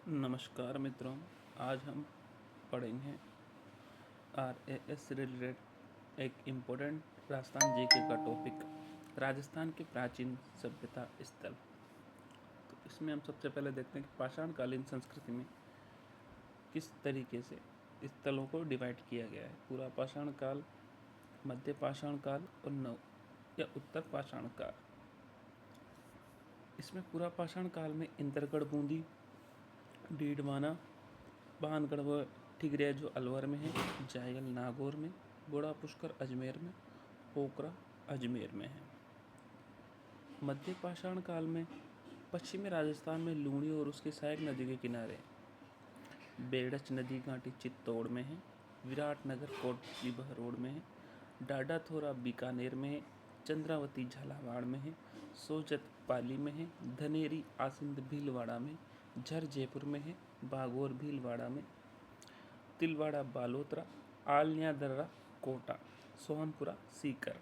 नमस्कार मित्रों। आज हम पढ़ेंगे RAS से रिलेटेड एक इम्पोर्टेंट राजस्थान जीके का टॉपिक, राजस्थान की प्राचीन सभ्यता स्थल। तो इसमें हम सबसे पहले देखते हैं कि पाषाणकालीन संस्कृति में किस तरीके से स्थलों को डिवाइड किया गया है। पूरा पाषाण काल, मध्य पाषाण काल और नव या उत्तर पाषाण काल। इसमें पूरा पाषाण काल में इंद्रगढ़ बूंदी, डीडवाना, भानगढ़ व ठिगरिया जो अलवर में है, जायल नागौर में, बड़ा पुष्कर अजमेर में, पोखरा अजमेर में है। मध्य पाषाण काल में पश्चिमी राजस्थान में लूणी और उसके सहायक नदी के किनारे बेड़च नदी घाटी चित्तौड़ में है, विराटनगर कोटली बहरोड में है, डाडाथोरा बीकानेर में है, चंद्रावती झालावाड़ में है, सोजत पाली में है, धनेरी आसिंद भीलवाड़ा में, झर जयपुर में है, बागौर भीलवाड़ा में, तिलवाड़ा बालोतरा, आलनिया दर्रा कोटा, सोहनपुरा सीकर।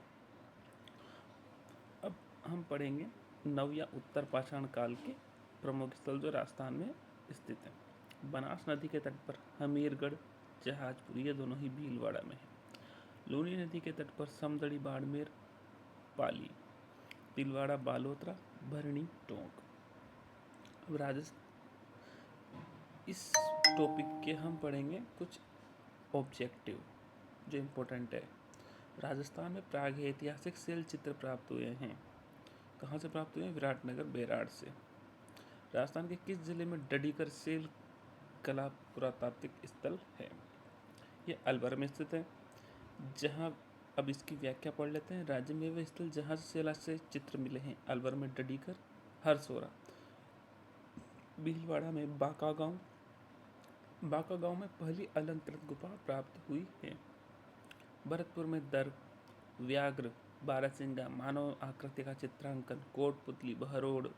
अब हम पढ़ेंगे नव या उत्तर पाषाण काल के प्रमुख स्थल जो राजस्थान में स्थित है। बनास नदी के तट पर हमीरगढ़, जहाजपुर, ये दोनों ही भीलवाड़ा में है। लूनी नदी के तट पर समदड़ी, बाड़मेर, पाली, तिलवाड़ा बालोतरा, भरणी, टोंक। अब राजस्थान इस टॉपिक के हम पढ़ेंगे कुछ ऑब्जेक्टिव जो इम्पोर्टेंट है। राजस्थान में प्रागैतिहासिक शैल चित्र प्राप्त हुए हैं। कहाँ से प्राप्त हुए हैं? विराटनगर, बेराड़ से। राजस्थान के किस जिले में डडीकर शैल कला पुरातात्विक स्थल है? ये अलवर में स्थित है। जहाँ अब इसकी व्याख्या पढ़ लेते हैं। राज्य में वह स्थल जहाँ से शैला से चित्र मिले हैं। अलवर में डडीकर, हरसोरा, भीलवाड़ा में बाका गांव में पहली अलंकृत गुफा प्राप्त हुई है। भरतपुर में दर्ग, व्याघ्र, बारहसिंगा, मानव आकृति का चित्रांकन, कोटपुतली, बहरोड,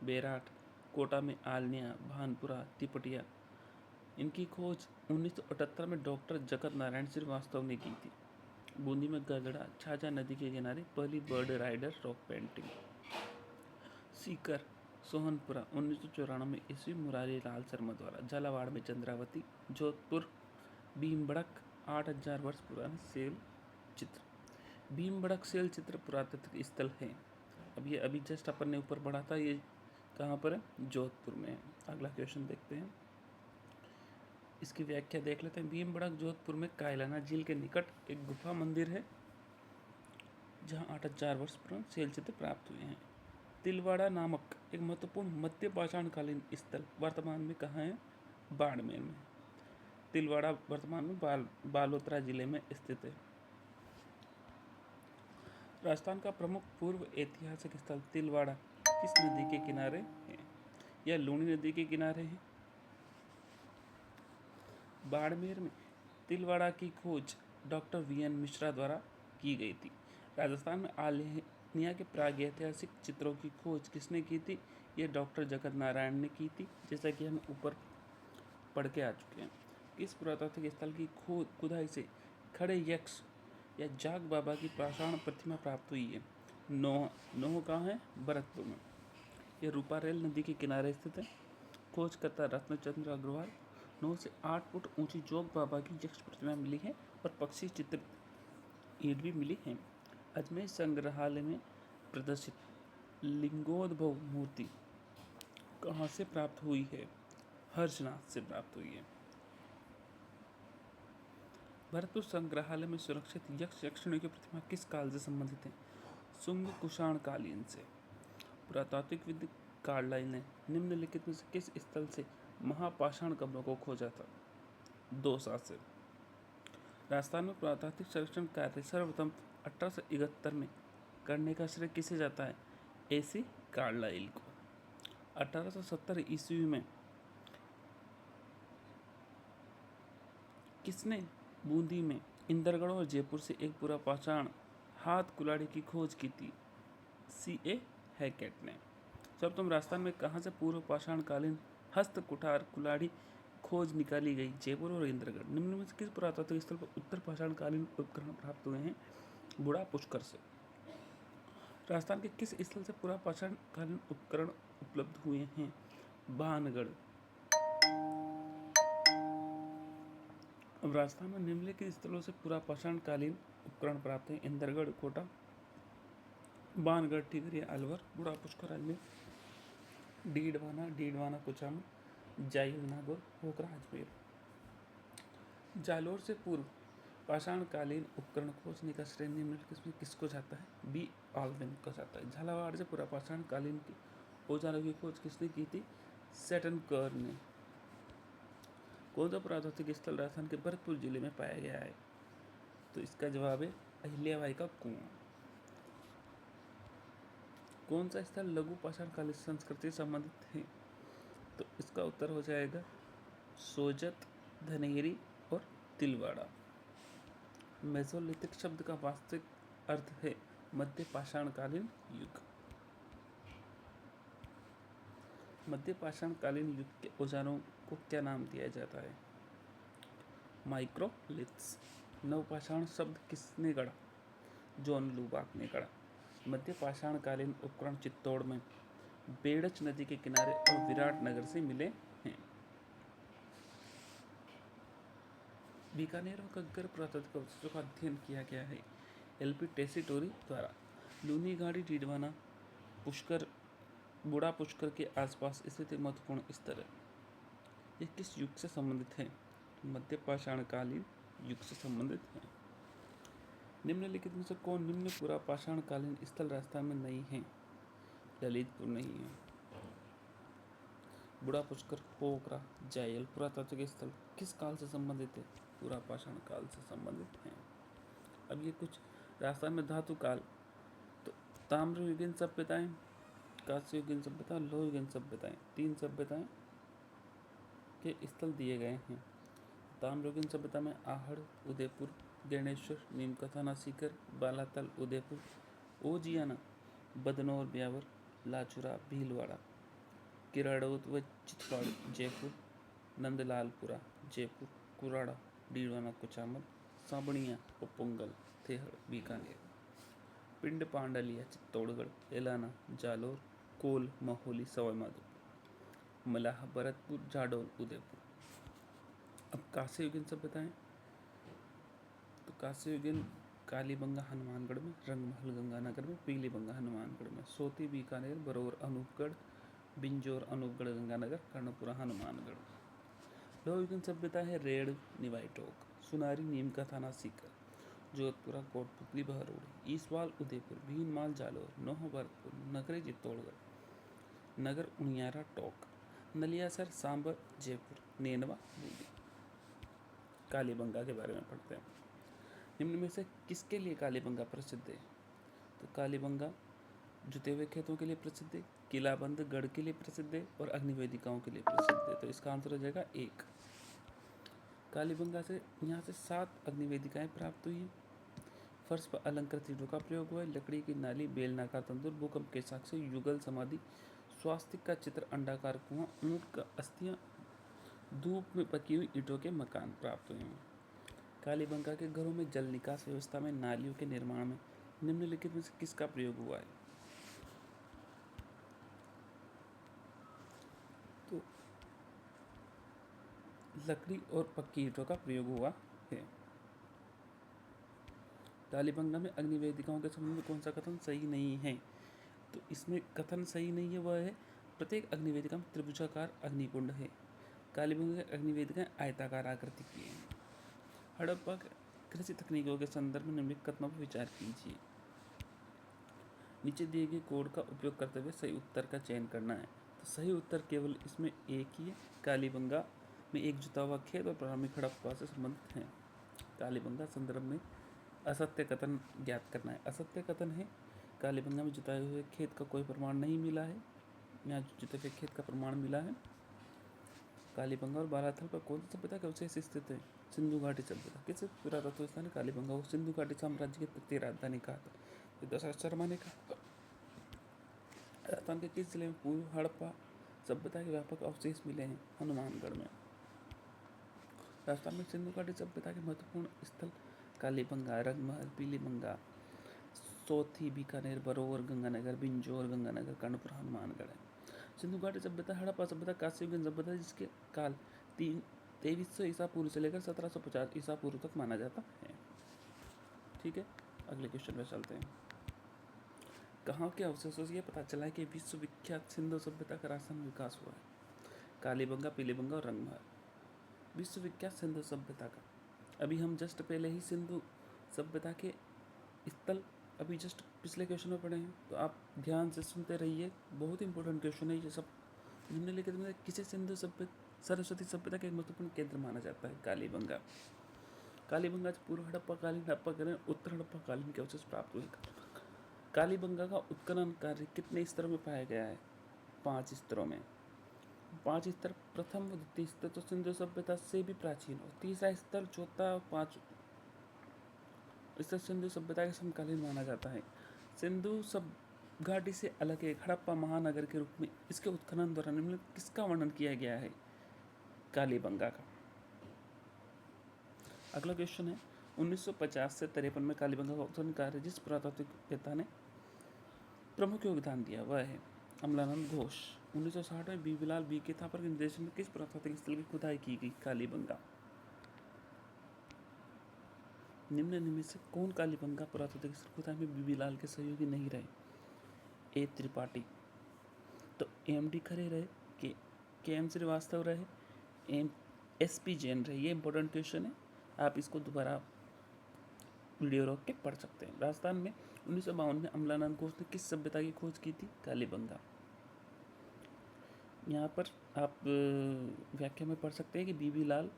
बेराट, कोटा में आलनिया, भानपुरा, तिपटिया। इनकी खोज 1978 में डॉक्टर जगत नारायण श्रीवास्तव ने की थी। बूंदी में गदड़ा, छाजा नदी के किनारे पहली bird rider rock painting. Sikar, Sohanpura 1994 ईस्वी मुरारी लाल शर्मा द्वारा। झालावाड़ में चंद्रावती, जोधपुर भीमबड़क 8000 वर्ष पुराना शैल चित्र। भीमबड़क शैल चित्र पुरातात्विक स्थल है। अब ये अभी जस्ट अपन ने ऊपर पढ़ा था, ये कहाँ पर है? जोधपुर में है। अगला क्वेश्चन देखते हैं, इसकी व्याख्या देख लेते हैं। भीमबड़क जोधपुर में कायलाना झील के निकट एक गुफा मंदिर है जहाँ 8000 वर्ष पुराने शैल चित्र प्राप्त हुए हैं। तिलवाड़ा नामक एक महत्वपूर्ण मध्य पाषाण कालीन स्थल वर्तमान में कहाँ है? बाड़मेर में। तिलवाड़ा वर्तमान में बालोतरा जिले में स्थित है। राजस्थान का प्रमुख पूर्व ऐतिहासिक स्थल तिलवाड़ा किस नदी के किनारे है? यह लूणी नदी के किनारे है। बाड़मेर में तिलवाड़ा की खोज डॉक्टर VN मिश्रा द्वारा की गई थी। राजस्थान में आलनिया के प्रागैतिहासिक चित्रों की खोज किसने की थी? ये डॉक्टर जगत नारायण ने की थी, जैसा कि हम ऊपर पढ़ के आ चुके हैं। इस पुरातात्विक स्थल की खुदाई से खड़े यक्ष या जाग बाबा की पाषाण प्रतिमा प्राप्त हुई है। नोह कहाँ है? भरतपुर में। यह रूपारेल नदी के किनारे स्थित है। खोजकर्ता रत्नचंद्र अग्रवाल 9 से 8 फुट ऊंची जोग बाबा की यक्ष प्रतिमा मिली है और पक्षी चित्र ईंट भी मिली है। अजमेर संग्रहालय में प्रदर्शित लिंगोद्भव मूर्ति कहाँ से प्राप्त हुई है? हर्षनाथ से प्राप्त हुई है। भरतपुर संग्रहालय में सुरक्षित यक्ष यक्षिणी की प्रतिमा किस काल से संबंधित है? शुंग कुषाण कालीन से। पुरातात्विक विद कार्लाइल ने निम्नलिखित में से किस स्थल से महापाषाण कब्रों को खोजा था? दौसा से। राजस्थान में पुरातात्विक सर्वेक्षण कार्य सर्वप्रथम 1871 में करने का श्रेय किसे जाता है? AC कार्लाइल को। 1870 ईस्वी में किसने बूंदी में इंद्रगढ़ और जयपुर से एक पूरा पाषाण हाथ कुल्हाड़ी की खोज की थी? CA हैकेट ने। सर्वप्रथम राजस्थान में कहाँ से पूर्व पाषाण कालीन हस्त कुठार कुल्हाड़ी खोज निकाली गई? जयपुर और इंद्रगढ़। निम्न में से किस पुरातात्विक स्थल पर उत्तर पाषाण कालीन उपकरण प्राप्त हुए हैं? बूढ़ा पुष्कर से। राजस्थान के किस स्थल से पूरा पाषाण कालीन उपकरण उपलब्ध हुए हैं? भानगढ़। अब राजस्थान में निम्नलिखित स्थलों से पूरा पाषाणकालीन उपकरण प्राप्त है: इंदरगढ़, कोटा, बानगढ़, टिहरी, अलवर, बुढ़ा पुष्कर, अजमेर, डीडवाना, कुचामन, जायल, नागौर, पोखरा, अजमेर। जालोर से पूर्व पाषाणकालीन उपकरण खोजने का श्रेय निम्नलिखित में किसको जाता है? बी. ऑलवेन को जाता है। झालावाड़ से पूरा पाषाणकालीन की औजारों की खोज किसने की थी? सेटन कर ने। कौन सा पुरातात्विक स्थल राजस्थान के भरतपुर जिले में पाया गया है? तो इसका जवाब है अहिल्याबाई का कुआं। कौन सा स्थल लघु पाषाणकालीन संस्कृति से संबंधित है? तो इसका उत्तर हो जाएगा सोजत, धनेरी और तिलवाड़ा। मेसोलिथिक शब्द का वास्तविक अर्थ है मध्य पाषाणकालीन युग। मध्य पाषाणकालीन युग के औजारों को क्या नाम दिया जाता है? माइक्रोलिथ्स। नवपाषाण शब्द किसने गढ़ा? जॉन लूबाक ने गढ़ा। मध्य पाषाणकालीन उपकरण चित्तौड़ में बेड़च नदी के किनारे और विराटनगर से मिले हैं। बीकानेर और गग्गर पुरातात्विक अवशेषों का अध्ययन किया गया है एल.पी. टेसीटोरी द्वारा। लूनी घाटी, डीडवाना, पुष्कर, बुढ़ा पुष्कर के आसपास स्थित एक महत्वपूर्ण स्थल है। ये किस युग से संबंधित है? मध्य पाषाणकालीन युग से संबंधित है। निम्नलिखित में से कौन निम्न पूरा पाषाणकालीन स्थल राजस्थान में नहीं है? ललितपुर नहीं है। बुढ़ा पुष्कर, पोखरा, जायल पुरातात्विक स्थल किस काल से संबंधित है? पूरा पाषाण काल से संबंधित है। अब ये कुछ राजस्थान में धातु काल, तो ताम्रयुगीन सभ्यताएं, कांस्ययुगीन सभ्यता, लोहयुगीन सभ्यताएं, 3 सभ्यताएं के स्थल दिए गए हैं। ताम्रयुगीन सभ्यता में आहड़, उदयपुर, गणेश्वर, नीमकथाना, सीकर, बालातल, उदयपुर, ओजियाना, बदनौर, ब्यावर, लाचुरा, भीलवाड़ा, किराड़ौत व चित्तौड़, जयपुर, नंदलालपुरा, जयपुर, कुराड़ा, डीडवाना, कुचामन, साबणिया और पोंगल, थेहड़, बीकानेर, पिंड पांडलिया, चित्तौड़गढ़, एलाना, जालोर, कोल, महोली, सवाईमाधोपुर, मलाह, भरतपुर, जाडौल, उदयपुर। अब कांस्ययुगीन सभ्यताएं, तो कांस्ययुगीन कालीबंगा हनुमानगढ़ में, रंगमहल गंगानगर में, पीलीबंगा हनुमानगढ़ में, सोती बीकानेर, बरौर अनूपगढ़, बिंजोर अनूपगढ़ गंगानगर, कर्णपुरा हनुमानगढ़। लोहयुगीन सभ्यता है रेड़, निवाईटोक, सुनारी, नीमकाथाना, सीकर, जोधपुरा, कोटपुतली, बहरोड, ईसवाल, उदयपुर, भीनमाल, जालोर, नोह, भरतपुर, नगरी, चित्तौड़गढ़, नगर, उनियारा, टोक, नलियासर, सांबर, जयपुर, नेनवा, बूंदी। कालीबंगा के बारे में पढ़ते हैं। निम्न में से किसके लिए कालीबंगा प्रसिद्ध है? तो कालीबंगा जुते हुए खेतों के लिए प्रसिद्ध है, किलाबंद गढ़ के लिए प्रसिद्ध है और अग्निवेदिकाओं के लिए प्रसिद्ध है। तो इसका आंसर हो जाएगा 1। कालीबंगा से यहाँ से 7 अग्निवेदिकाएं प्राप्त हुई हैं। फर्श पर अलंकृत ईंटों का प्रयोग हुआ है, लकड़ी की नाली, बेलनाकार तंदूर, भूकंप के साक्ष्य, युगल समाधि, स्वास्तिक का चित्र, अंडाकार कुआं, ऊंट का अस्थियां, धूप में पकी हुई ईंटों के मकान प्राप्त हुए हैं। कालीबंगा के घरों में जल निकास व्यवस्था में नालियों के निर्माण में निम्नलिखित में से किसका प्रयोग हुआ है? तो लकड़ी और पक्की ईंटों का प्रयोग हुआ है। कालीबंगा में अग्निवेदिकाओं के संबंध में कौन सा कथन सही नहीं है? तो इसमें कथन सही नहीं है वह है प्रत्येक अग्निवेदिका में त्रिभुजाकार अग्निकुंड है। कालीबंगा की अग्निवेदिकाएं आयताकार आकृति की हैं। हड़प्पा कृषि तकनीकों के संदर्भ में निम्नलिखित कथनों पर विचार कीजिए। नीचे दिए गए कोड का उपयोग करते हुए सही उत्तर का चयन करना है। तो सही उत्तर केवल इसमें एक ही है। कालीबंगा में एक जुता हुआ खेत और प्रारंभिक हड़प्पा से संबंधित है। कालीबंगा संदर्भ में असत्य कथन ज्ञात करना है। असत्य कथन है कालीबंगा में जुताए हुए खेत का कोई प्रमाण नहीं मिला है। यहाँ जुते हुए खेत का प्रमाण मिला है। कालीबंगा और बालाथल पर कौन सी सभ्यता के अवशेष स्थित है? सिंधु घाटी सभ्यता। किस पुरातत्व स्थान कालीबंगा को सिंधु घाटी साम्राज्य की तृतीय राजधानी कहा था? दशरथ शर्मा ने कहा। राजस्थान के किस जिले में पूर्व हड़प्पा सभ्यता के व्यापक अवशेष मिले हैं? हनुमानगढ़ में। राजस्थान में सिंधु घाटी सभ्यता के महत्वपूर्ण स्थल कालीबंगा, रंगमहल, पीलीबंगा, सोथी, बीकानेर, बरौर गंगानगर, बिंजोर गंगानगर, कर्णपुर हनुमानगढ़ है। सिंधु घाटी सभ्यता हड़प्पा सभ्यता कांस्ययुगीन सभ्यता जिसके काल 2300 ईसा पूर्व से लेकर 1750 ईसा पूर्व तक माना जाता है। ठीक है, अगले क्वेश्चन में चलते हैं। कहाँ के अवशेषों से ये पता चला है कि विश्व विख्यात सिंधु सभ्यता का राजस्थान में विकास हुआ है? कालीबंगा, पीलीबंगा और रंगमहल। विश्व विख्यात सिंधु सभ्यता का, अभी हम जस्ट पहले ही सिंधु सभ्यता के स्थल अभी जस्ट पिछले क्वेश्चन में पढ़े हैं, तो आप ध्यान से सुनते रहिए, बहुत इंपॉर्टेंट क्वेश्चन है ये सब। निम्नलिखित में किसे सिंधु सभ्यता सरस्वती सभ्यता का एक महत्वपूर्ण केंद्र माना जाता है? कालीबंगा। कालीबंगा से पूर्व हड़प्पाकालीन, हड़प्पाकालीन, उत्तर हड़प्पाकालीन के अवशेष प्राप्त हुए। कालीबंगा का उत्खनन कार्य कितने स्तरों में पाया गया है? 5 स्तरों में। 5 स्तर, प्रथम व द्वितीय स्तर तो सिंधु सभ्यता से भी प्राचीन, और तीसरा स्तर, चौथा और 5 स्तर सिंधु सभ्यता के समकालीन माना जाता है। सिंधु सब घाटी से अलग एक हड़प्पा महानगर के रूप में इसके उत्खनन द्वारा निम्नलिखित किसका वर्णन किया गया है? कालीबंगा का। अगला क्वेश्चन है, 1950 से 53 में कालीबंगा का उत्खनन कार्य जिस पुरातत्ववेत्ता ने प्रमुख योगदान दिया वह है अमलानंद घोष। 1960 में बीबीलाल बी के थापर के निर्देशन में किस पुरातात्विक स्थल की खुदाई की गई? कालीबंगा। निम्न में से कौन कालीबंगा पुरातात्विक स्थल खुदाई में बीबीलाल के सहयोगी नहीं रहे? ए त्रिपाठी। तो एम डी खरे रहे, के एम श्रीवास्तव रहे, एस पी जैन रहे। ये इंपॉर्टेंट क्वेश्चन है, आप इसको दोबारा वीडियो रोक के पढ़ सकते हैं। राजस्थान में 1952 में अमलानंद घोष ने किस सभ्यता की खोज की थी? कालीबंगा। यहाँ पर आप व्याख्या में पढ़ सकते हैं कि बीबीलाल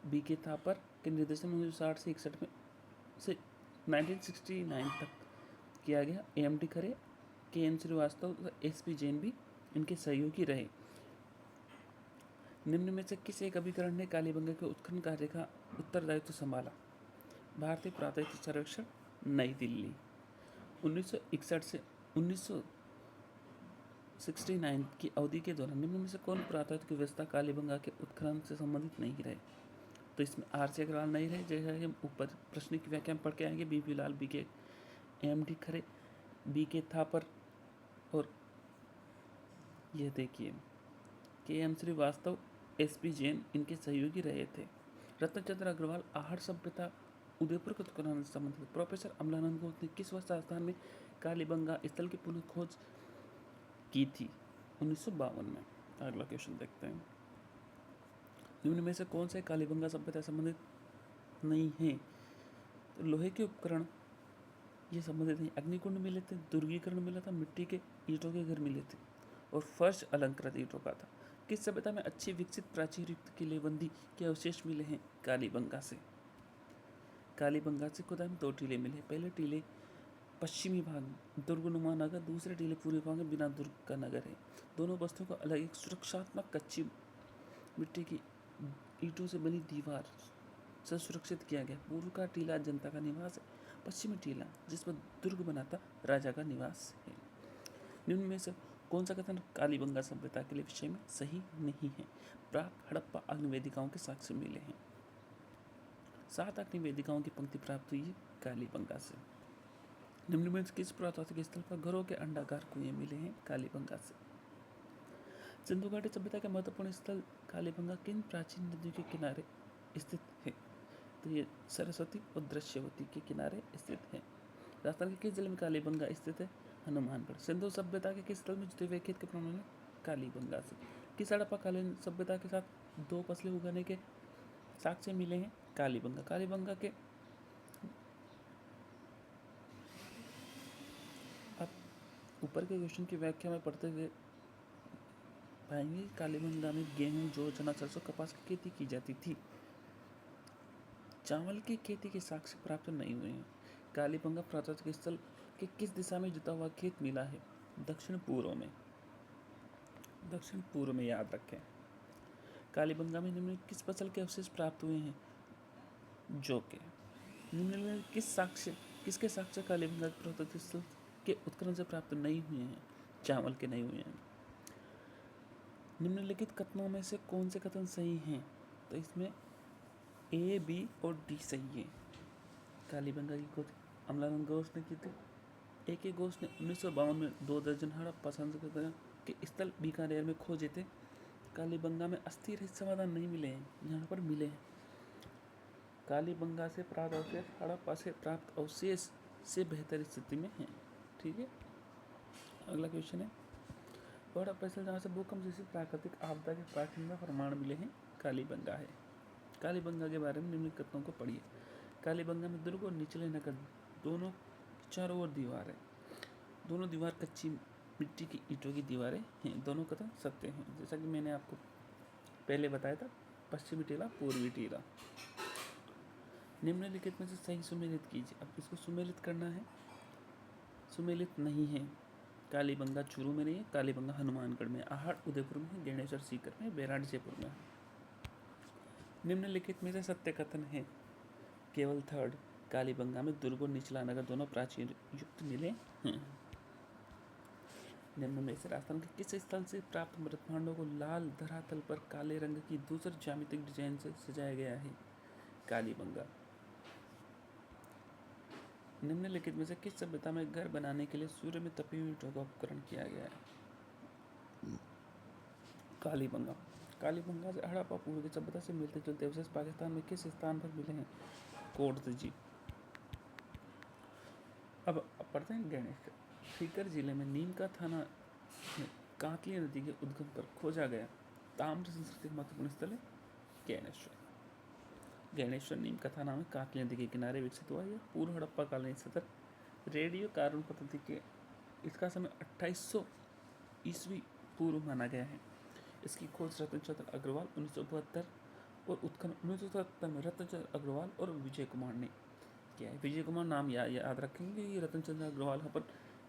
बी के थापर के निर्देशन में 1960 से 61 में से 1969 तक किया गया। M D Khare, K M Srivastava, S P Jain भी इनके सहयोगी रहे। निम्न में से किस एक अभिकरण ने कालीबंगा के उत्खनन कार्य का उत्तरदायित्व संभाला? भारतीय पुरातत्व सर्वेक्षण, नई दिल्ली। 1961 से 1969 की अवधि के दौरान निम्न में से कौन पुरातत्व व्यवस्था कालीबंगा के उत्खनन से संबंधित नहीं रहे? तो इसमें आर.सी. अग्रवाल नहीं रहे, जैसा कि हम ऊपर प्रश्न की व्याख्या में पढ़ के आएंगे। बीबीलाल बी के, एम डी खरे, बी के थापर और ये देखिए के M Srivastava, S P Jain इनके सहयोगी रहे थे। रत्नचंद्र अग्रवाल आहड़ सभ्यता उदयपुर के उत्खनन से संबंधित। प्रोफेसर अमलानंद घोष ने किस वर्ष राजस्थान में कालीबंगा स्थल की पुनः खोज की थी? 1952 में। अगला क्वेश्चन देखते हैं, निम्न में से कौन से कालीबंगा सभ्यता संबंधित नहीं है? तो लोहे के उपकरण ये संबंधित नहीं। अग्निकुंड मिले थे, दुर्गीकरण मिला था, मिट्टी के ईंटों के घर मिले थे और फर्श अलंकृत ईंटों का था। किस सभ्यता में अच्छी विकसित प्राचीर युक्त किलेबंदी के अवशेष मिले हैं? कालीबंगा से। कालीबंगा से खुदाई में 2 टीले मिले। पहले टीले पश्चिमी भाग दुर्गनुमा नगर, दूसरे टीले पूर्वी भाग में बिना दुर्ग का नगर है। दोनों वस्तुओं को अलग एक सुरक्षात्मक कच्ची मिट्टी की ईंटों से बनी दीवार से सुरक्षित किया गया। पूर्व का टीला जनता का निवास है, पश्चिमी टीला जिस पर दुर्ग बना था राजा का निवास है। निम्न में से कौन सा कथन कालीबंगा सभ्यता के लिए विषय में सही नहीं है? प्राप्त हड़प्पा अग्निवेदिकाओं के साक्ष्य मिले हैं। 7 अग्निवेदिकाओं की पंक्ति प्राप्त हुई है कालीबंगा से। निम्न में किस पुरातात्विक स्थल पर घरों के अंडाकार कुएं मिले हैं? कालीबंगा से। सिंधु घाटी सभ्यता का महत्वपूर्ण स्थल कालीबंगा किन प्राचीन नदियों के किनारे स्थित है? तो ये सरस्वती और दृश्यवती के किनारे स्थित है। राजस्थान के किस जिले में कालीबंगा स्थित है? हनुमानगढ़। सिंधु सभ्यता के किस स्थल में जुटे हुए खेत के प्रमाण में? कालीबंगा से। किस हड़प्पाकालीन सभ्यता के साथ 2 फसलें उगाने के साक्ष्य मिले हैं? कालीबंगा। कालीबंगा के अब ऊपर के क्वेश्चन की व्याख्या में पढ़ते हुए पाएंगे कालीबंगा में गेहूं, जौ, चना, सरसों, कपास की खेती की जाती थी। चावल की खेती के साक्ष्य प्राप्त नहीं हुए हैं। कालीबंगा पुरातात्विक स्थल के किस दिशा में जुता हुआ खेत मिला है? दक्षिण पूर्व में। दक्षिण पूर्व में याद रखें। कालीबंगा में निम्न किस फसल के अवशेष प्राप्त हुए हैं? जौ के। निम्न में किसके साक्ष्य कालीबंगा पुरातात्विक स्थल के उत्खनन से प्राप्त नहीं हुए हैं? चावल के नहीं हुए हैं। निम्नलिखित कथनों में से कौन से कथन सही हैं? तो इसमें ए, बी और डी सही है। कालीबंगा की खोज अमलानंद घोष ने की थी। ए के घोष ने 1952 में 2 दर्जन हड़प्पा संस्कृति के स्थल बीकानेर में खोजे थे। कालीबंगा में अस्थि रहित समाधान नहीं मिले हैं, यहाँ पर मिले हैं। कालीबंगा से प्राप्त अवशेष हड़प्पा से प्राप्त अवशेष से बेहतर स्थिति में हैं। ठीक है, अगला क्वेश्चन है हड़प्पा स्थल जहाँ से भूकंप जैसी प्राकृतिक आपदा के प्राचीन प्रमाण मिले हैं, कालीबंगा है। कालीबंगा के बारे में निम्नलिखित कथनों को पढ़िए। कालीबंगा में दुर्ग और निचले नगर दोनों चारों ओर दीवार है। दोनों दीवार कच्ची मिट्टी की ईंटों की दीवारें हैं। दोनों कथन सत्य हैं, जैसा कि मैंने आपको पहले बताया था, पश्चिमी टीला पूर्वी टीला। निम्नलिखित में से सही सुमेलित कीजिए। अब इसको सुमेलित करना है, सुमेलित नहीं है। कालीबंगा चूरू में नहीं है, कालीबंगा हनुमानगढ़ में, आहड़ उदयपुर में है, गेणेश्वर सीकर में, बैराड जयपुर में है। निम्नलिखित में से सत्य कथन है। केवल थर्ड, कालीबंगा में दुर्ग और निचला नगर दोनों प्राचीन युक्त मिले हैं। निम्न में से राजस्थान के किस स्थल से प्राप्त मृतभांडों को लाल धरातल पर काले रंग की दूसर ज्यामितिक डिजाइन से सजाया गया है, कालीबंगा। निम्नलिखित में से किस सभ्यता में घर बनाने के लिए सूर्य में तपी हुई ईंटों का उपकरण किया गया है, कालीबंगा। कालीबंगा से हड़प्पा पूर्व की सभ्यता से मिलते जुलते अवशेष पाकिस्तान में किस स्थान पर मिले हैं, कोटदजी। अब पढ़ते हैं गणेश। सीकर जिले में नीम का थाना में कांतली नदी के उद्गम पर खोजा गया ताम्र संस्कृति महत्वपूर्ण स्थल है, गणेश्वर। गणेश्वर नीम का थाना में कांतली नदी के किनारे विकसित हुआ। यह पूर्व हड़प्पा कालीन सतर रेडियो कार्बन पद्धति के इसका समय 2800 ईस्वी पूर्व माना गया है। इसकी खोज रतनचंद्र अग्रवाल 1972 और उत्खनन 1977 में रतनचंद्र अग्रवाल और विजय कुमार ने किया है। विजय कुमार नाम याद रखेंगे, ये रतनचंद्र अग्रवाल अपन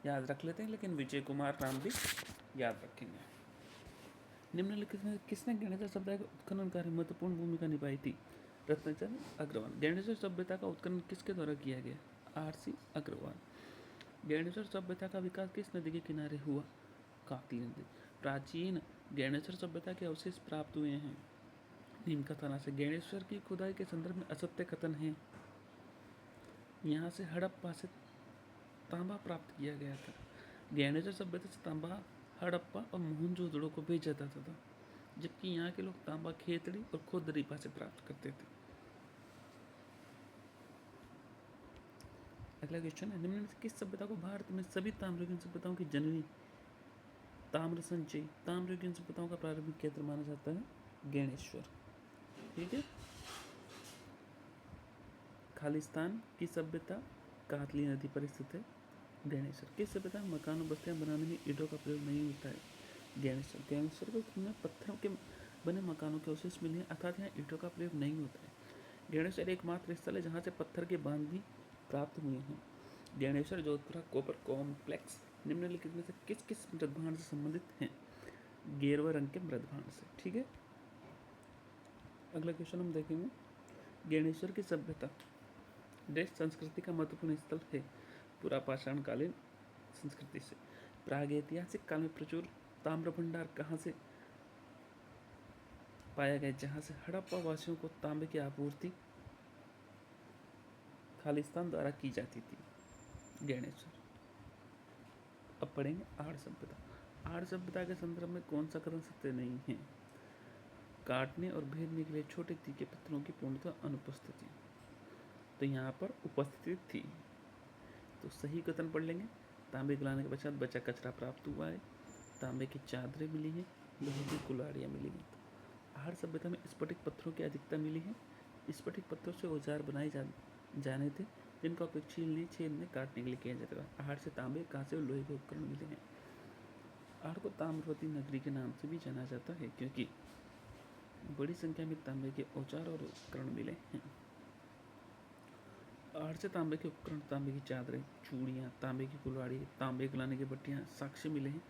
याद रख लेते हैं, लेकिन विजय कुमार नाम भी याद रखेंगे। निम्नलिखित में किसने गणेश्वर सभ्यता के उत्खनन कार्य में महत्वपूर्ण भूमिका निभाई थी, रत्नचंद्र अग्रवाल। गणेश्वर सभ्यता का उत्खनन किसके द्वारा किया गया, आरसी अग्रवाल। गणेश्वर सभ्यता का विकास किस नदी के किनारे हुआ, काकली नदी। प्राचीन गणेश्वर सभ्यता के अवशेष प्राप्त हुए हैं नीम का थाना से। गणेश्वर की खुदाई के संदर्भ में असत्य कथन है। यहाँ से हड़प्पा से तांबा प्राप्त किया गया था। गणेश्वर सभ्यता से तांबा हड़प्पा और मोहनजोदड़ो को भेजा जाता था, जबकि यहाँ के लोग तांबा खेतड़ी और खोदरीपा से प्राप्त करते थे। अगला क्वेश्चन है, निम्न में से किस सभ्यता को भारत में सभी ताम्रयुगीन सभ्यताओं की जननी ताम्र संचयी ताम्रयुगीन सभ्यताओं का प्रारंभिक केंद्र माना जाता है, गणेश्वर। ठीक है। खालिस्तान की सभ्यता कातली नदी पर स्थित है, गणेश्वर। किस सभ्यता में मकानों बस्तियां बनाने में ईंटों का प्रयोग नहीं होता है, गणेश्वर। गणेश्वर को में पत्थरों के बने मकानों के अवशेष मिले हैं, अर्थात यहाँ ईंटों का प्रयोग नहीं होता है। गणेश्वर एकमात्र स्थल है जहाँ से पत्थर के बांध भी प्राप्त हुए हैं। गणेश्वर जोधपुरा कॉपर कॉम्प्लेक्स निम्नलिखित में से किस किस मृदभांड से संबंधित हैं, गेरुआ रंग के मृदभांड से। ठीक है। अगला क्वेश्चन हम देखेंगे, गणेश्वर की सभ्यता देश संस्कृति का महत्वपूर्ण स्थल है, पुरापाषाण कालीन संस्कृति से। प्रागैतिहासिक काल में प्रचुर ताम्र भंडार कहाँ से पाया गया, जहाँ से हड़प्पा वासियों को तांबे की आपूर्ति खालिस्तान द्वारा की जाती थी, गणेश्वर। अब पढ़ेंगे आर्य सभ्यता। आर्य सभ्यता के संदर्भ में कौन सा कथन सत्य नहीं है, काटने और भेदने के लिए छोटे तीखे पत्थरों की पूर्णतः अनुपस्थिति। तो यहाँ पर उपस्थिति थी, तो सही कथन पढ़ लेंगे। तांबे गलाने के पश्चात बचा कचरा प्राप्त हुआ है, तांबे की चादरें मिली हैं, लोहे की कुल्हाड़ियाँ मिली हैं। आहार सभ्यता में स्फटिक पत्थरों की अधिकता मिली है। स्फटिक पत्थरों से औजार बनाए जाने थे, जिनका उपयोग छीलने छेदने काटने के लिए किया जाता था। आहार से तांबे कांसे और लोहे के उपकरण मिले हैं। आहार को ताम्रवती नगरी के नाम से भी जाना जाता है, क्योंकि बड़ी संख्या में तांबे के औजार और उपकरण मिले हैं। आहार से तांबे के उपकरण, तांबे की चादरें, चूड़ियाँ, तांबे की कुल्हाड़ी, तांबे गलाने की भट्टियाँ साक्ष्य मिले हैं।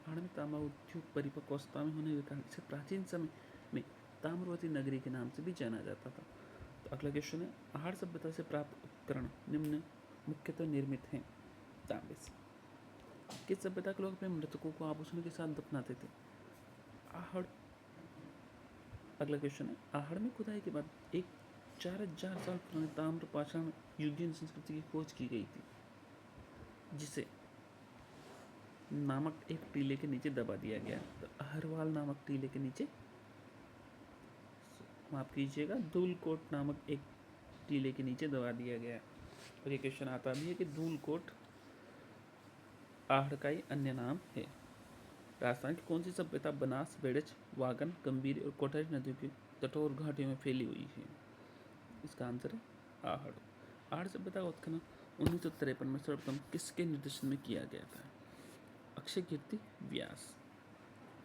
आहार में तांबा उद्योग परिपक्वता में होने के कारण इसे प्राचीन समय में ताम्रवती नगरी के नाम से भी जाना जाता था। तो अगला क्वेश्चन है, आहार सभ्यता से प्राप्त उपकरण निम्न मुख्यतः निर्मित हैं तांबे से। किस सभ्यता के लोग अपने मृतकों को आभूषणों के साथ दफनाते थे, आहड़। अगला क्वेश्चन है, आहड़ में खुदाई के बाद एक 4000 साल पुराने ताम्र पाषाण युगीन संस्कृति की खोज की गई थी, जिसे नामक एक टीले के नीचे दबा दिया गया। तो अहरवाल नामक टीले के नीचे, माफ कीजिएगा, धूलकोट नामक एक टीले के नीचे दबा दिया गया। और ये क्वेश्चन आता भी है कि धूलकोट आहड़ का ही अन्य नाम है। राजस्थान की कौन सी सभ्यता बनास, बेड़च, वागन, गंभीर और कोठारी नदियों की कठोर घाटियों में फैली हुई है? इसका आंसर है आहड़। आहड़ सभ्यता का उत्खनन 1953 में सर्वप्रथम किसके निर्देशन में किया गया था? अक्षय कीर्ति व्यास।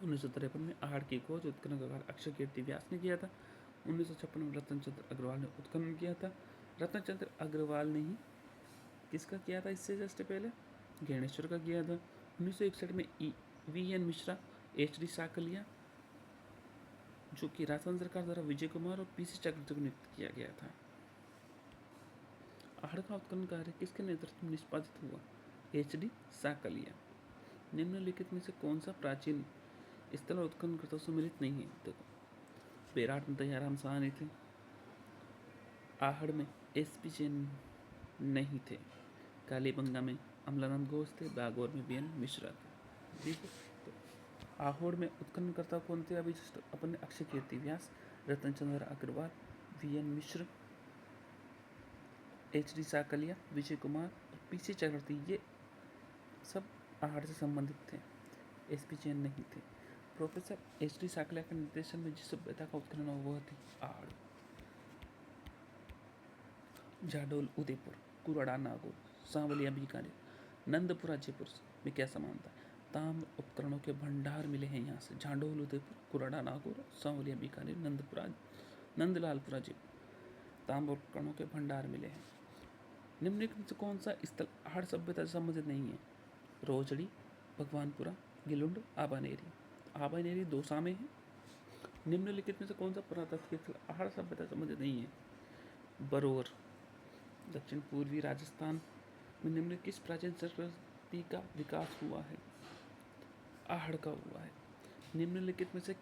1953 में आहड़ की खोज उत्खनन का कार्य अक्षय कीर्ति व्यास ने किया था। 1956 में रतन चंद्र अग्रवाल ने उत्खनन किया था। रतन चंद्र अग्रवाल ने ही किसका किया था इससे जस्ट पहले? घेणेश्वर का किया था। 1961 में वी.एन. मिश्रा, एच.डी. साकलिया, जो कि राजस्थान सरकार द्वारा विजय कुमार और पी.सी. चक्रवर्ती को नियुक्त किया गया था। आहड़ का उत्खनन कार्य किसके नेतृत्व में निष्पादित हुआ? एच.डी. साकलिया। निम्नलिखित में से कौन सा प्राचीन स्थल और उत्खननकर्ता सम्मिलित नहीं है? देखो, बेराट में दयाराम साहनी थे, आहड़ में एस.पी. जैन नहीं थे, कालीबंगा में अमलानंद घोष थे, बागौर में वी.एन. मिश्रा थे। ठीक है, तो आहड़ में उत्खननकर्ता कौन थे? अभी जस्ट अपन ने अक्षय कीर्ति व्यास, रतन चंद्र अग्रवाल, वी.एन. मिश्र, एच.डी. साकलिया, विजय कुमार और पी.सी. चक्रवर्ती, ये सब आहड़ से संबंधित थे, एस.पी. जैन नहीं थे। Professor HD. साकलिया के निर्देशन में जिस सभ्यता का उत्खनन हुआ वह थी आहड़। जाडोल उदयपुर, कुराड़ा नागौर, सांवलिया बीकानेर, नंदपुरा जयपुर में क्या समानता है? ताम्र उपकरणों के भंडार मिले हैं यहाँ से। झाडोल उदयपुर, कुराड़ा नागौर, सांवलिया बीकानेर, नंदलालपुरा जयपुर, ताम्र उपकरणों के भंडार मिले हैं। निम्नलिखित से कौन सा स्थल आहड़ सभ्यता से संबंधित नहीं है? रोजड़ी, भगवानपुरा, गिलुंड, आबानेरी। आबानेरी दौसा में है। निम्नलिखित में से कौन सा पुरातात्विक स्थल आहड़ सभ्यता से संबंधित नहीं है? बरोर, दक्षिण पूर्वी राजस्थान में निम्नलिखित किस प्राचीन संस्कृति का विकास हुआ है? आहड़ का हुआ है। निम्नलिखित में से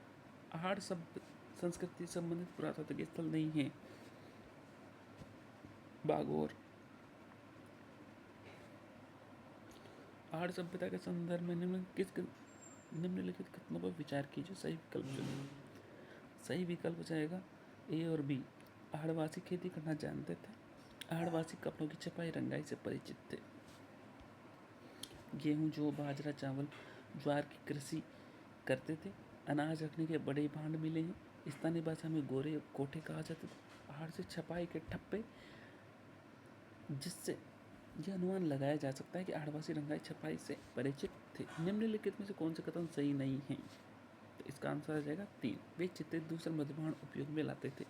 आहड़ संस्कृति से संबंधित पुरातात्विक स्थल नहीं है? बागौर। आहड़ सभ्यता के संदर्भ में निम्नलिखित कथनों पर विचार कीजिए, सही विकल्प चुनिए। सही विकल्प जाएगा ए और बी। आहड़वासी खेती करना जानते थे। आहड़वासी कपड़ों की छपाई रंगाई से परिचित थे। गेहूं, जौ, बाजरा, चावल, ज्वार की कृषि करते थे। अनाज रखने के बड़े भांड मिले हैं। स्थानीय भाषा में गोरे कोठे कहा जाते थे। आहड़ से छपाई के ठप्पे, जिससे यह अनुमान लगाया जा सकता है कि आहड़वासी रंगाई छपाई से परिचित थे। निम्नलिखित में से कौन से कथन सही नहीं है? तो इसका आंसर आ जाएगा 3। वे चित्रित दूसरे मध्यभाण उपयोग में लाते थे।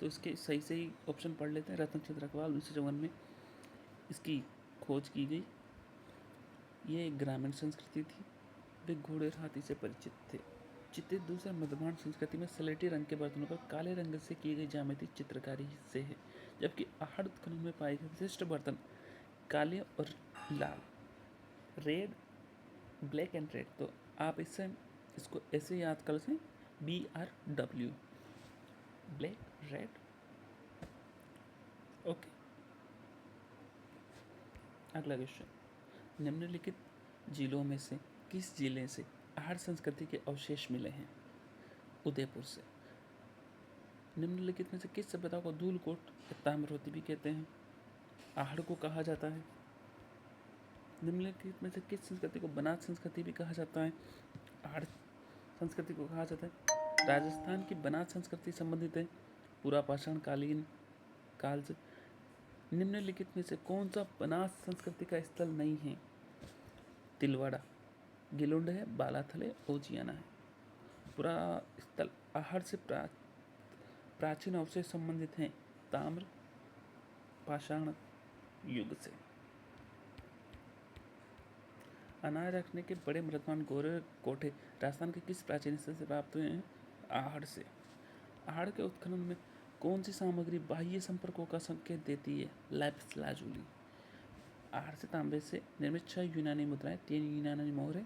तो इसके सही ऑप्शन पढ़ लेते हैं। रतन चंद्र अग्रवाल 1954 में इसकी खोज की गई। ये एक ग्रामीण संस्कृति थी। वे घोड़े और हाथी से परिचित थे। चित्रित दूसरा मध्यभाण संस्कृति में स्लेटी रंग के बर्तनों पर काले रंग से की गई ज्यामिति चित्रकारी से है, जबकि आहड़ उत्खनन में पाए गए विशिष्ट बर्तन काले और लाल, रेड, ब्लैक एंड रेड। तो आप इसको ऐसे याद कर लें, BRW, ब्लैक, रेड। ओके, अगला क्वेश्चन। निम्नलिखित जिलों में से किस जिले से आहड़ संस्कृति के अवशेष मिले हैं? उदयपुर से। निम्नलिखित में से किस सभ्यता को धूलकोट ताम्रवती भी कहते हैं? आहड़ को कहा जाता है। निम्नलिखित में से किस संस्कृति को बनात संस्कृति भी कहा जाता है? आहड़ संस्कृति को कहा जाता है। राजस्थान की बनात संस्कृति संबंधित है पुरापाषाण कालीन काल से। निम्नलिखित में से कौन सा बनात संस्कृति का स्थल नहीं है? तिलवाड़ा, गिलुंड है, बालाथल है, ओजियाना है। पूरा स्थल आहड़ से प्राचीन अवशेष संबंधित हैं ताम्र पाषाण युग से। अनाज रखने के बड़े मृतमान गोरे कोठे राजस्थान के किस प्राचीन स्थल से प्राप्त हुए हैं? आहड़ से। आहड़ के उत्खनन में कौन सी सामग्री बाह्य संपर्कों का संकेत देती है? Lapis lazuli. आहड़ से तांबे से निर्मित 6 यूनानी मुद्राएं, 3 यूनानी मोहरें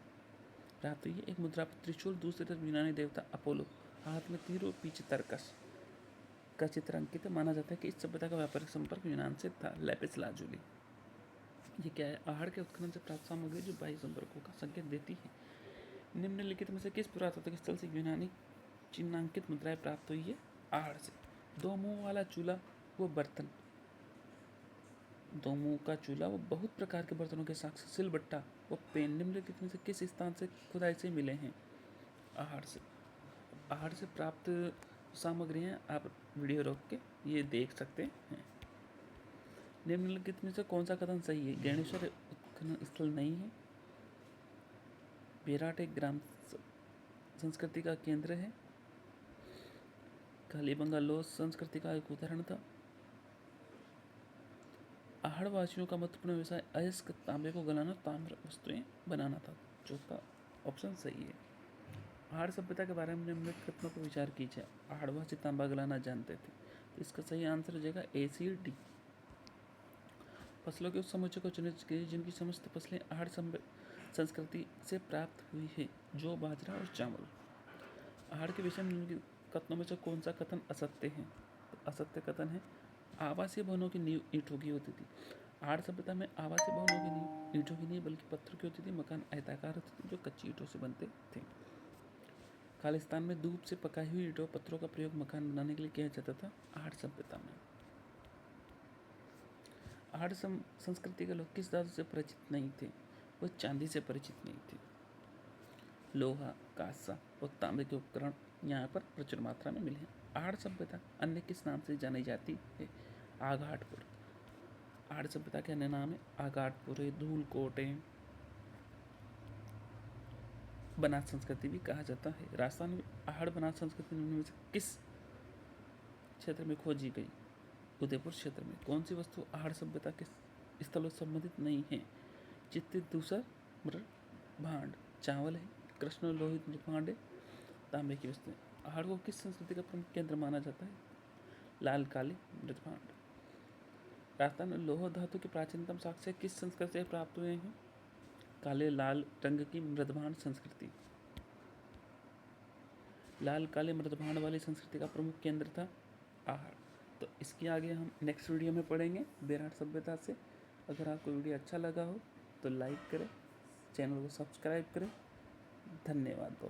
प्राप्त हुई है। एक मुद्रा पर त्रिशूल, दूसरी तरफ यूनानी देवता अपोलो, हाथ में तीर और पीछे तरकस का चित्र अंकित है। माना जाता है कि इस सभ्यता का व्यापारिक संपर्क यूनान से था। Lapis lazuli. ये क्या है? आहड़ के उत्खनन से प्राप्त सामग्री जो बाह्य संपर्कों का संकेत देती है। निम्नलिखित में से किस पुरातात्विक स्थल से यूनानी चिन्हांकित मुद्राएं प्राप्त हुई है? आहड़ से। दो मुंह वाला चूल्हा व बर्तन। दो मुंह का चूल्हा व बहुत प्रकार के बर्तनों के साक्ष्य सिलबट्टा व पेन निम्नलिखित में से किस स्थान से खुदाई से मिले हैं? आहड़ से। आहड़ से प्राप्त सामग्री हैं, आप वीडियो रोक के ये देख सकते हैं। निम्नलिखित में से कौन सा कथन सही है? गणेश्वर उत्खनन स्थल नहीं है। बेराट एक ग्राम संस्कृति का केंद्र है। कालीबंगा लोह संस्कृति का एक उदाहरण था। आहड़ वासियों का महत्वपूर्ण व्यवसाय अयस्क तांबे को गलाना, ताम्र वस्तुएं बनाना था। चौथा ऑप्शन सही है। आहड़ सभ्यता के बारे में निम्नलिखित कथनों पर विचार कीजिए। आहड़ वासी तांबा गलाना जानते थे, तो इसका सही आंसर हो जाएगा ए, सी, डी। फसलों के उस समुच्चय को चुनित कीजिए जिनकी समस्त फसलें आहड़ संस्कृति से प्राप्त हुई है, जो बाजरा और चावल। आहड़ के विषय में निम्नलिखित कथनों में से कौन सा कथन असत्य है? तो असत्य कथन है आवासीय भवनों की नींव ईंटों की होती थी। आहड़ सभ्यता में आवासीय भवनों की नींव ईंटों की नहीं बल्कि पत्थर की होती थी। मकान आयताकार होते थे जो कच्ची ईंटों से बनते थे। खालिस्तान में धूप से पकाई हुई ईंटों पत्थरों का प्रयोग मकान बनाने के लिए किया जाता था। आहड़ सभ्यता में आहड़ संस्कृति के लोग किस धातु से परिचित नहीं थे? वह चांदी से परिचित नहीं थे। लोहा, कांसा और तांबे के उपकरण यहाँ पर प्रचुर मात्रा में मिले हैं। आहड़ सभ्यता अन्य किस नाम से जानी जाती है? आघाटपुर। आहड़ सभ्यता के अन्य नाम है आघाटपुर, धूलकोट, बनात संस्कृति भी कहा जाता है। राजस्थान में आहड़ बनात संस्कृति में से किस क्षेत्र में खोजी गई? उदयपुर क्षेत्र में। कौन सी वस्तु आहड़ सभ्यता के स्थलों से संबंधित नहीं है? चित्रित दूसर मृत भांड, चावल है, कृष्ण लोहित मृत भांड है, तांबे की वस्तुएं। आहड़ को किस संस्कृति का प्रमुख केंद्र माना जाता है? लाल काले मृत भांड। राजस्थान में लौह धातु के प्राचीनतम साक्ष्य किस संस्कृति से प्राप्त हुए हैं? काले लाल रंग की मृदभांड संस्कृति। लाल काले मृदभांड वाली संस्कृति का प्रमुख केंद्र था आहड़। तो इसके आगे हम नेक्स्ट वीडियो में पढ़ेंगे बेराट सभ्यता से। अगर आपको वीडियो अच्छा लगा हो तो लाइक करें, चैनल को सब्सक्राइब करें। धन्यवाद दोस्तों।